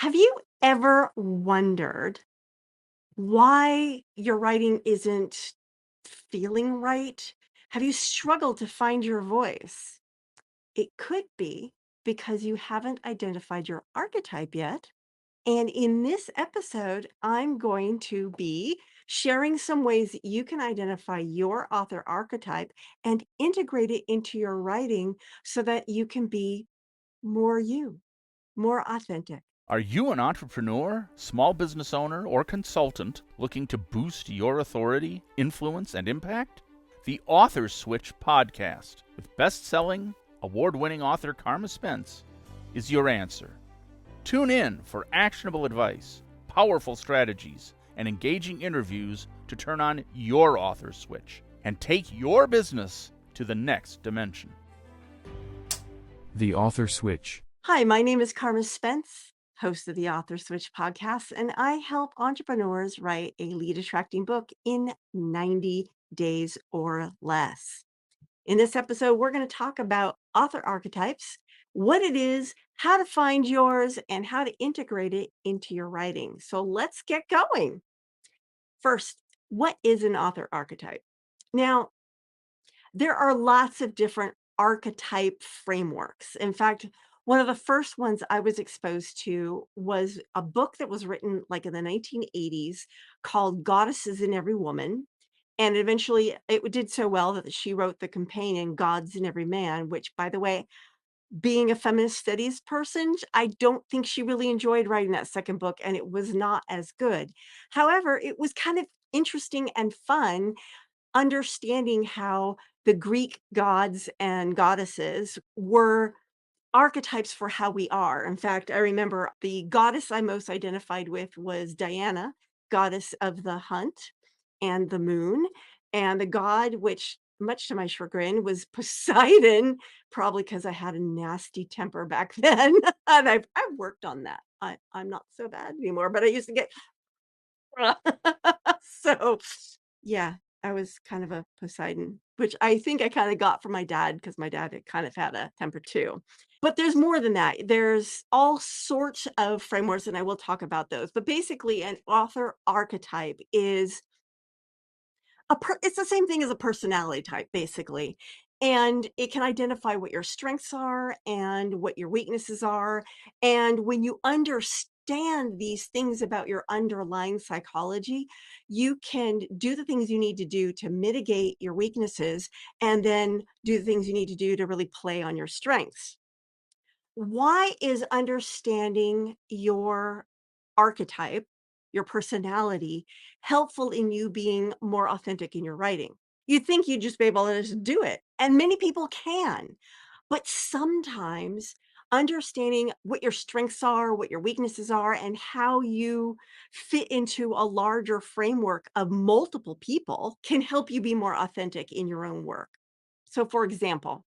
Have you ever wondered why your writing isn't feeling right? Have you struggled to find your voice? It could be because you haven't identified your archetype yet. And in this episode, I'm going to be sharing some ways that you can identify your author archetype and integrate it into your writing so that you can be more you, more authentic. Are you an entrepreneur, small business owner, or consultant looking to boost your authority, influence, and impact? The Author Switch podcast with best selling, award winning author Carma Spence is your answer. Tune in for actionable advice, powerful strategies, and engaging interviews to turn on your author switch and take your business to the next dimension. The Author Switch. Hi, my name is Carma Spence, host of the Author Switch podcast, and I help entrepreneurs write a lead attracting book in 90 days or less. In this episode, we're going to talk about author archetypes, what it is, how to find yours, and how to integrate it into your writing. So let's get going. First, what is an author archetype? Now, there are lots of different archetype frameworks. In fact, one of the first ones I was exposed to was a book that was written like in the 1980s called Goddesses in Every Woman. And eventually it did so well that she wrote the companion Gods in Every Man, which, by the way, being a feminist studies person, I don't think she really enjoyed writing that second book and it was not as good. However, it was kind of interesting and fun understanding how the Greek gods and goddesses were archetypes for how we are. In fact, I remember the goddess I most identified with was Diana, goddess of the hunt and the moon, and the god, which much to my chagrin was Poseidon, probably because I had a nasty temper back then. And I've worked on that. I'm not so bad anymore, but I used to get so, yeah, I was kind of a Poseidon, which I think I kinda got from my dad because my dad had kind of had a temper too. But there's more than that. There's all sorts of frameworks, and I will talk about those. But basically, an author archetype is it's the same thing as a personality type, basically. And it can identify what your strengths are and what your weaknesses are. And when you understand these things about your underlying psychology, you can do the things you need to do to mitigate your weaknesses and then do the things you need to do to really play on your strengths. Why is understanding your archetype, your personality, helpful in you being more authentic in your writing? You'd think you'd just be able to just do it, and many people can. But sometimes understanding what your strengths are, what your weaknesses are, and how you fit into a larger framework of multiple people can help you be more authentic in your own work. So, for example,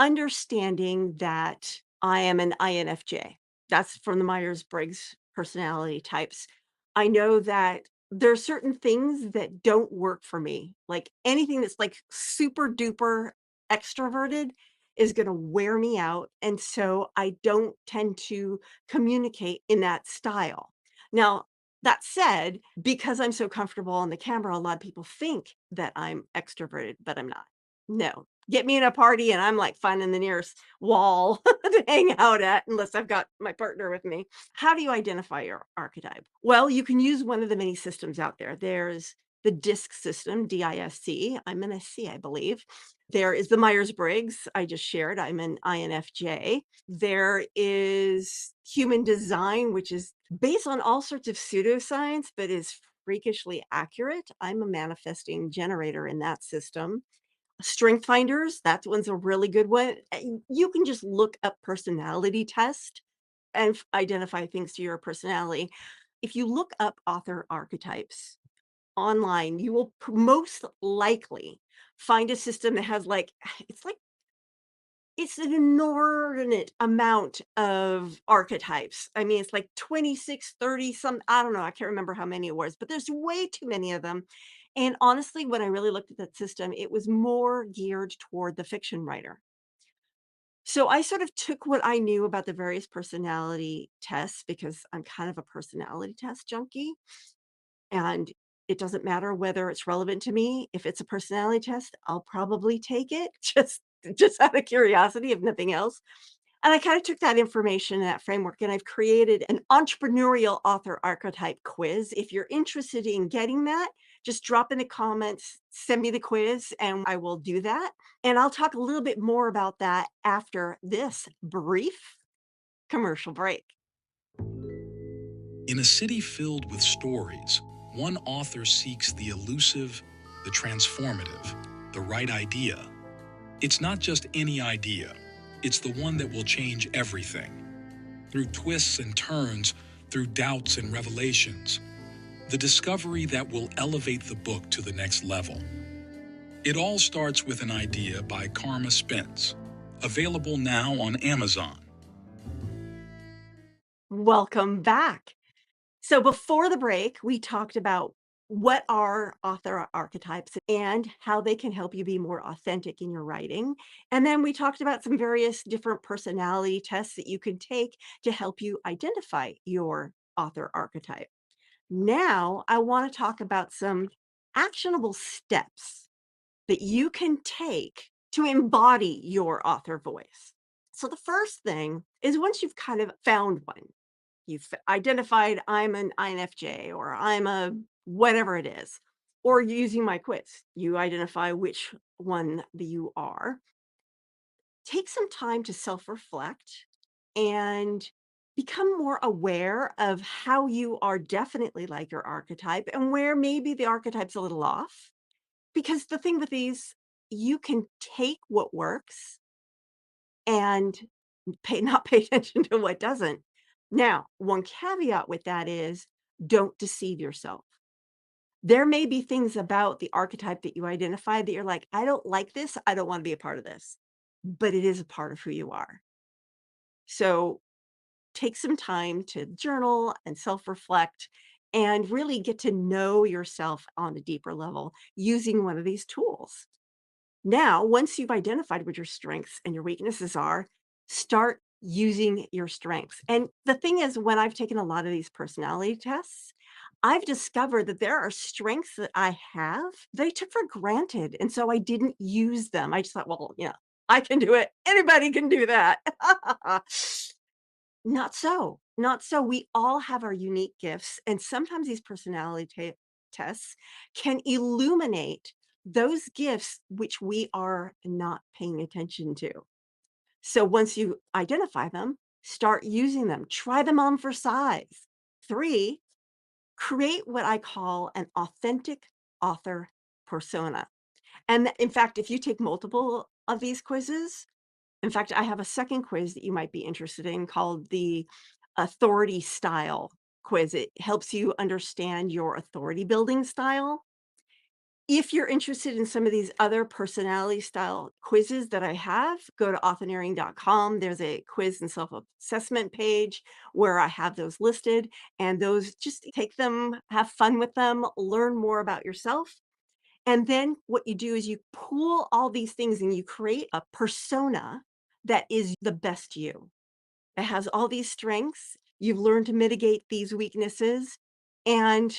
understanding that I am an INFJ. That's from the Myers-Briggs personality types. I know that there are certain things that don't work for me. Like anything that's like super duper extroverted is going to wear me out. And so I don't tend to communicate in that style. Now, that said, because I'm so comfortable on the camera, a lot of people think that I'm extroverted, but I'm not. No, get me in a party and I'm like finding the nearest wall to hang out at unless I've got my partner with me. How do you identify your archetype? Well, you can use one of the many systems out there. There's the DISC system, DISC. I'm an SC, I believe. There is the Myers-Briggs I just shared. I'm an INFJ. There is human design, which is based on all sorts of pseudoscience, but is freakishly accurate. I'm a manifesting generator in that system. Strength finders, that one's a really good one. You can just look up personality test and identify things to your personality. If you look up author archetypes online, you will most likely find a system that has it's an inordinate amount of archetypes. I mean, it's like 26, 30, some, I don't know, I can't remember how many it was, but there's way too many of them. And honestly, when I really looked at that system, it was more geared toward the fiction writer. So I sort of took what I knew about the various personality tests because I'm kind of a personality test junkie. And it doesn't matter whether it's relevant to me. If it's a personality test, I'll probably take it just out of curiosity, if nothing else. And I kind of took that information and that framework and I've created an entrepreneurial author archetype quiz. If you're interested in getting that, just drop in the comments, send me the quiz, and I will do that. And I'll talk a little bit more about that after this brief commercial break. In a city filled with stories, one author seeks the elusive, the transformative, the right idea. It's not just any idea, it's the one that will change everything. Through twists and turns, through doubts and revelations, the discovery that will elevate the book to the next level. It all starts with an idea by Carma Spence, available now on Amazon. Welcome back. So before the break, we talked about what are author archetypes and how they can help you be more authentic in your writing. And then we talked about some various different personality tests that you can take to help you identify your author archetype. Now, I want to talk about some actionable steps that you can take to embody your author voice. So the first thing is once you've kind of found one, you've identified I'm an INFJ or I'm a whatever it is, or using my quiz, you identify which one that you are. Take some time to self reflect and become more aware of how you are definitely like your archetype and where maybe the archetype's a little off. Because the thing with these, you can take what works and not pay attention to what doesn't. Now, one caveat with that is don't deceive yourself. There may be things about the archetype that you identify that you're like, I don't like this. I don't want to be a part of this, but it is a part of who you are. So take some time to journal and self reflect and really get to know yourself on a deeper level using one of these tools. Now, once you've identified what your strengths and your weaknesses are, start using your strengths. And the thing is, when I've taken a lot of these personality tests, I've discovered that there are strengths that I have that I took for granted. And so I didn't use them. I just thought, well, I can do it. Anybody can do that. Not so. Not so. We all have our unique gifts. And sometimes these personality tests can illuminate those gifts which we are not paying attention to. So once you identify them, start using them. Try them on for size. 3, create what I call an authentic author persona. And in fact, if you take multiple of these quizzes, in fact, I have a second quiz that you might be interested in called the authority style quiz. It helps you understand your authority building style. If you're interested in some of these other personality style quizzes that I have, go to authorneering.com. There's a quiz and self-assessment page where I have those listed, and those just take them, have fun with them, learn more about yourself. And then what you do is you pool all these things and you create a persona that is the best you. It has all these strengths. You've learned to mitigate these weaknesses. And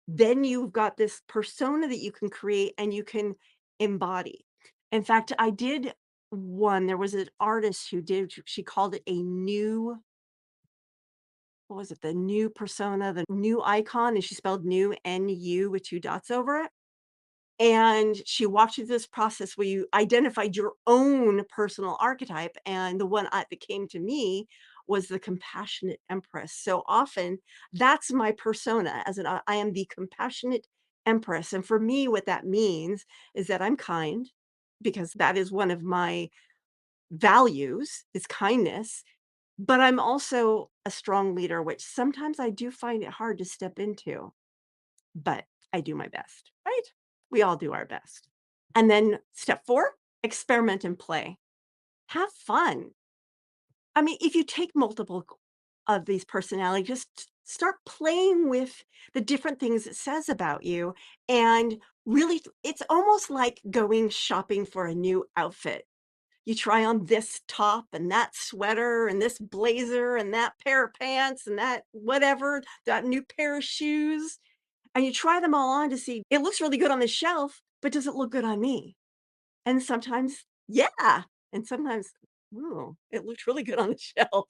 then you've got this persona that you can create and you can embody. In fact, I did one, there was an artist who did, she called it a new, what was it? The new persona, the new icon, and she spelled new NU with 2 dots over it. And she walked you through this process where you identified your own personal archetype, and the one that came to me was the compassionate empress. So often, that's my persona as I am the compassionate empress, and for me, what that means is that I'm kind, because that is one of my values is kindness, but I'm also a strong leader, which sometimes I do find it hard to step into, but I do my best, right? We all do our best. And then step 4, experiment and play. Have fun. I mean, if you take multiple of these personalities, just start playing with the different things it says about you. And really, it's almost like going shopping for a new outfit. You try on this top and that sweater and this blazer and that pair of pants and that whatever, that new pair of shoes, and you try them all on to see, it looks really good on the shelf, but does it look good on me? And sometimes, yeah, and sometimes, ooh, it looks really good on the shelf.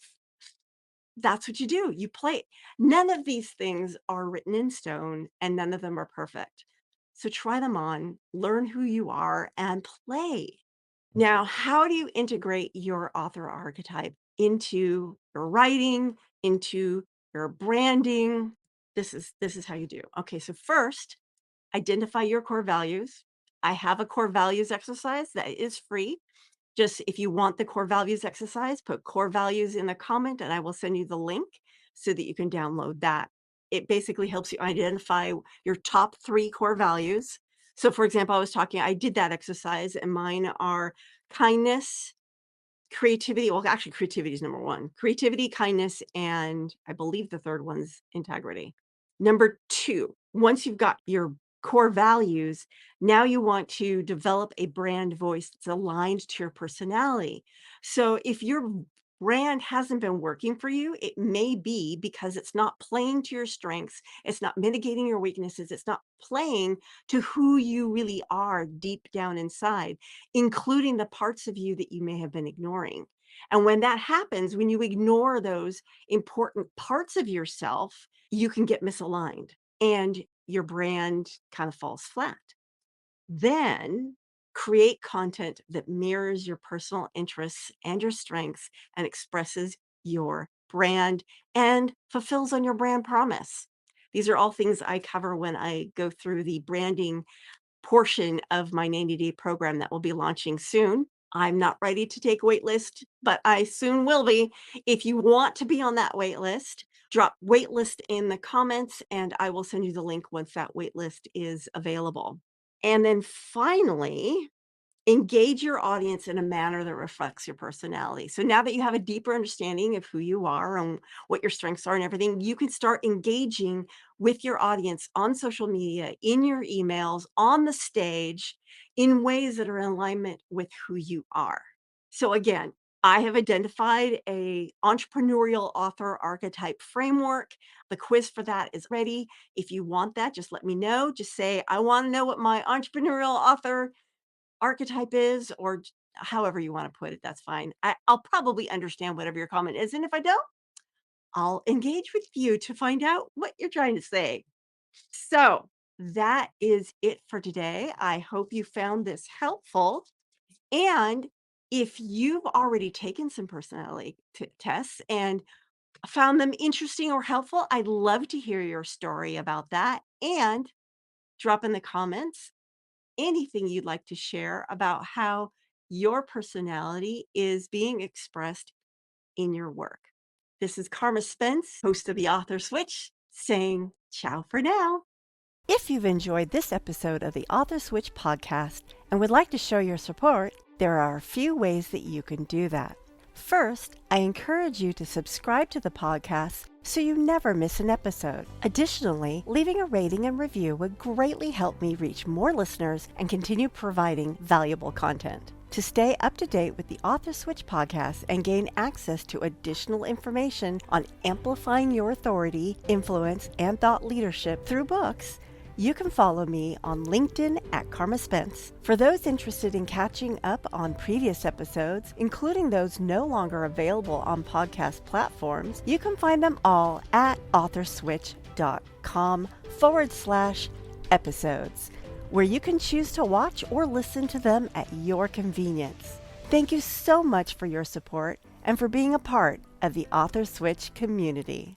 That's what you do. You play. None of these things are written in stone and none of them are perfect. So try them on, learn who you are, and play. Now, how do you integrate your author archetype into your writing, into your branding? This is how you do. Okay, so first, identify your core values. I have a core values exercise that is free. Just if you want the core values exercise, put core values in the comment and I will send you the link so that you can download that. It basically helps you identify your top 3 core values. So for example, I did that exercise and mine are kindness, creativity. Well, actually creativity is number 1. Creativity, kindness, and I believe the third one's integrity. Number 2, once you've got your core values, now you want to develop a brand voice that's aligned to your personality. So if your brand hasn't been working for you, it may be because it's not playing to your strengths, it's not mitigating your weaknesses, it's not playing to who you really are deep down inside, including the parts of you that you may have been ignoring. And when that happens, when you ignore those important parts of yourself, you can get misaligned and your brand kind of falls flat. Then create content that mirrors your personal interests and your strengths and expresses your brand and fulfills on your brand promise. These are all things I cover when I go through the branding portion of my 90-day program that will be launching soon. I'm not ready to take wait list, but I soon will be. If you want to be on that wait list, drop wait list in the comments and I will send you the link once that wait list is available. And then finally, engage your audience in a manner that reflects your personality. So now that you have a deeper understanding of who you are and what your strengths are and everything, you can start engaging with your audience on social media, in your emails, on the stage, in ways that are in alignment with who you are. So again, I have identified a entrepreneurial author archetype framework. The quiz for that is ready. If you want that, just let me know. Just say, I want to know what my entrepreneurial author archetype is, or however you want to put it, that's fine. I'll probably understand whatever your comment is. And if I don't, I'll engage with you to find out what you're trying to say. So that is it for today. I hope you found this helpful. And if you've already taken some personality tests and found them interesting or helpful, I'd love to hear your story about that and drop in the comments anything you'd like to share about how your personality is being expressed in your work. This is Carma Spence, host of the Author Switch, saying ciao for now. If you've enjoyed this episode of the Author Switch podcast and would like to show your support, there are a few ways that you can do that. First, I encourage you to subscribe to the podcast so you never miss an episode. Additionally, leaving a rating and review would greatly help me reach more listeners and continue providing valuable content. To stay up to date with the Author Switch podcast and gain access to additional information on amplifying your authority, influence, and thought leadership through books, you can follow me on LinkedIn at Carma Spence. For those interested in catching up on previous episodes, including those no longer available on podcast platforms, you can find them all at authorswitch.com/episodes, where you can choose to watch or listen to them at your convenience. Thank you so much for your support and for being a part of the Author Switch community.